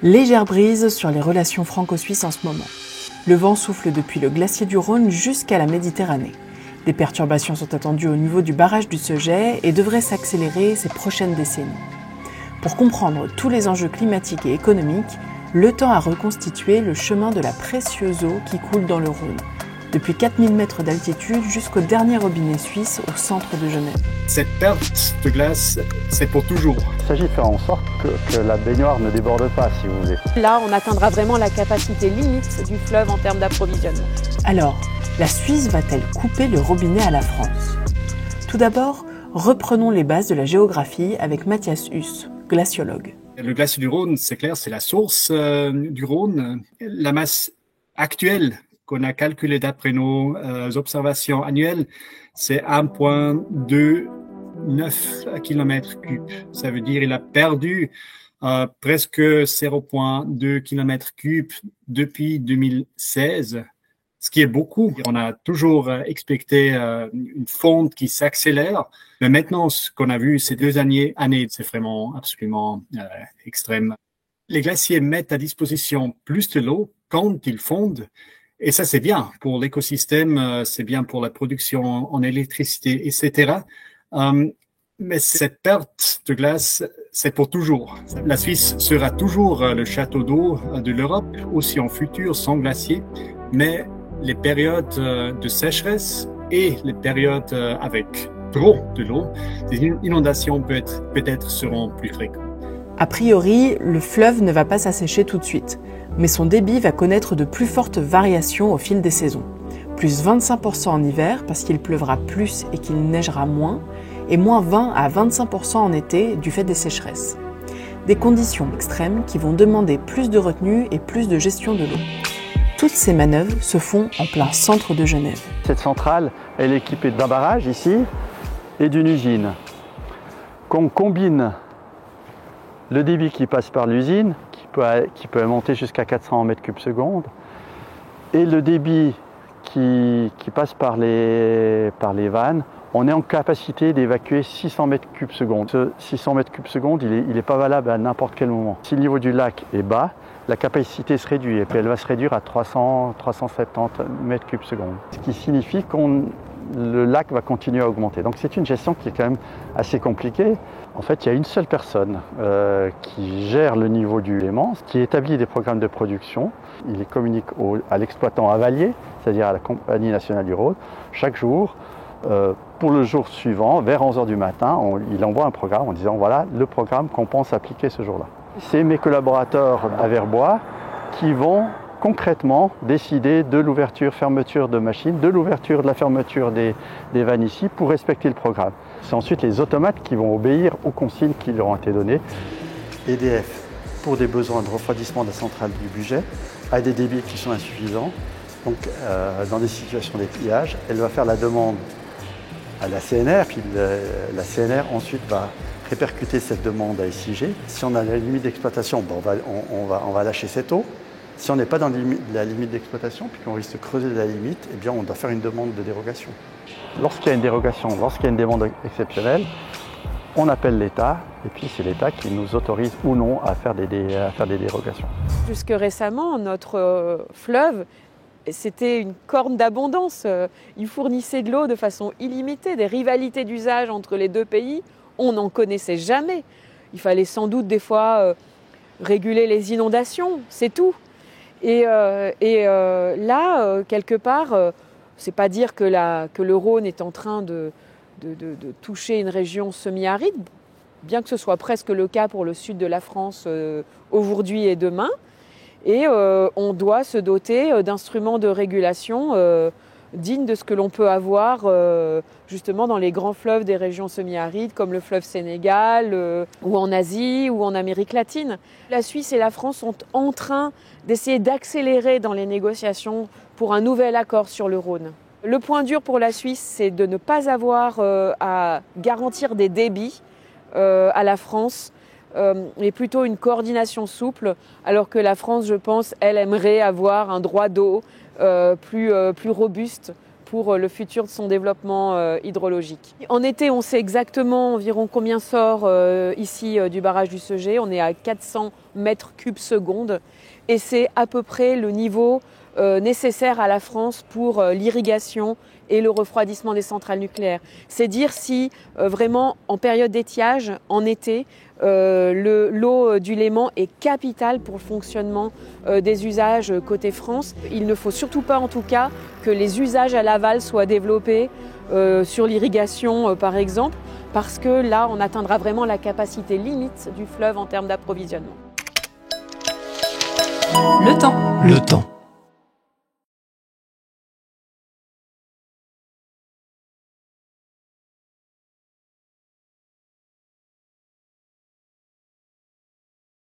Légère brise sur les relations franco-suisses en ce moment. Le vent souffle depuis le glacier du Rhône jusqu'à la Méditerranée. Des perturbations sont attendues au niveau du barrage du Seget et devraient s'accélérer ces prochaines décennies. Pour comprendre tous les enjeux climatiques et économiques, le temps a reconstitué le chemin de la précieuse eau qui coule dans le Rhône, depuis 4000 mètres d'altitude jusqu'au dernier robinet suisse au centre de Genève. Cette perte de glace, c'est pour toujours. Il s'agit de faire en sorte que la baignoire ne déborde pas, si vous voulez. Là, on atteindra vraiment la capacité limite du fleuve en termes d'approvisionnement. Alors, la Suisse va-t-elle couper le robinet à la France ? Tout d'abord, reprenons les bases de la géographie avec Mathias Huss, glaciologue. Le glacier du Rhône, c'est clair, c'est la source du Rhône. La masse actuelle qu'on a calculée d'après nos observations annuelles, c'est 1,29 km3. Ça veut dire qu'il a perdu presque 0,2 km3 depuis 2016, ce qui est beaucoup. On a toujours expecté une fonte qui s'accélère, mais maintenant, ce qu'on a vu ces 2 années, c'est vraiment absolument extrême. Les glaciers mettent à disposition plus de l'eau quand ils fondent, et ça, c'est bien pour l'écosystème, c'est bien pour la production en électricité, etc. Mais cette perte de glace, c'est pour toujours. La Suisse sera toujours le château d'eau de l'Europe, aussi en futur, sans glacier, mais les périodes de sécheresse et les périodes avec trop de l'eau, les inondations peut-être seront plus fréquentes. A priori, le fleuve ne va pas s'assécher tout de suite, mais son débit va connaître de plus fortes variations au fil des saisons. Plus 25% en hiver parce qu'il pleuvra plus et qu'il neigera moins, et moins 20 à 25% en été du fait des sécheresses. Des conditions extrêmes qui vont demander plus de retenue et plus de gestion de l'eau. Toutes ces manœuvres se font en plein centre de Genève. Cette centrale, elle est équipée d'un barrage ici et d'une usine. Qu'on combine le débit qui passe par l'usine, qui peut monter jusqu'à 400 m3/s, et le débit qui passe par les vannes, on est en capacité d'évacuer 600 m3/s. Ce 600 m3/s, il n'est pas valable à n'importe quel moment. Si le niveau du lac est bas, la capacité se réduit, et puis elle va se réduire à 370 m3/s. Ce qui signifie que le lac va continuer à augmenter. Donc c'est une gestion qui est quand même assez compliquée. En fait, il y a une seule personne qui gère le niveau du Léman, qui établit des programmes de production. Il les communique à l'exploitant avalier, c'est-à-dire à la Compagnie nationale du Rhône. Chaque jour, pour le jour suivant, vers 11h du matin, il envoie un programme en disant voilà le programme qu'on pense appliquer ce jour-là. C'est mes collaborateurs à Verbois qui vont concrètement décider de l'ouverture, fermeture de machines, de l'ouverture, de la fermeture des vannes ici pour respecter le programme. C'est ensuite les automates qui vont obéir aux consignes qui leur ont été données. EDF, pour des besoins de refroidissement de la centrale du budget, a des débits qui sont insuffisants. Donc, dans des situations d'étiage, elle va faire la demande à la CNR, puis la CNR ensuite va répercuter cette demande à SIG. Si on a la limite d'exploitation, on va lâcher cette eau. Si on n'est pas dans la limite d'exploitation, puis qu'on risque de creuser la limite, eh bien on doit faire une demande de dérogation. Lorsqu'il y a une dérogation, lorsqu'il y a une demande exceptionnelle, on appelle l'État, et puis c'est l'État qui nous autorise ou non à faire des dérogations. Jusque récemment, notre fleuve, c'était une corne d'abondance. Il fournissait de l'eau de façon illimitée, des rivalités d'usage entre les 2 pays, on n'en connaissait jamais. Il fallait sans doute des fois réguler les inondations, c'est tout. Et là, quelque part, c'est pas dire que le Rhône est en train de toucher une région semi-aride, bien que ce soit presque le cas pour le sud de la France aujourd'hui et demain. Et on doit se doter d'instruments de régulation dignes de ce que l'on peut avoir justement dans les grands fleuves des régions semi-arides comme le fleuve Sénégal ou en Asie ou en Amérique latine. La Suisse et la France sont en train d'essayer d'accélérer dans les négociations pour un nouvel accord sur le Rhône. Le point dur pour la Suisse, c'est de ne pas avoir à garantir des débits à la France, et plutôt une coordination souple, alors que la France, je pense, elle aimerait avoir un droit d'eau plus robuste pour le futur de son développement hydrologique. En été, on sait exactement environ combien sort ici du barrage du Seget. On est à 400 mètres cubes secondes et c'est à peu près le niveau nécessaire à la France pour l'irrigation et le refroidissement des centrales nucléaires. C'est dire si vraiment en période d'étiage, en été, l'eau du Léman est capitale pour le fonctionnement des usages côté France. Il ne faut surtout pas en tout cas que les usages à l'aval soient développés sur l'irrigation par exemple, parce que là on atteindra vraiment la capacité limite du fleuve en termes d'approvisionnement. Le temps.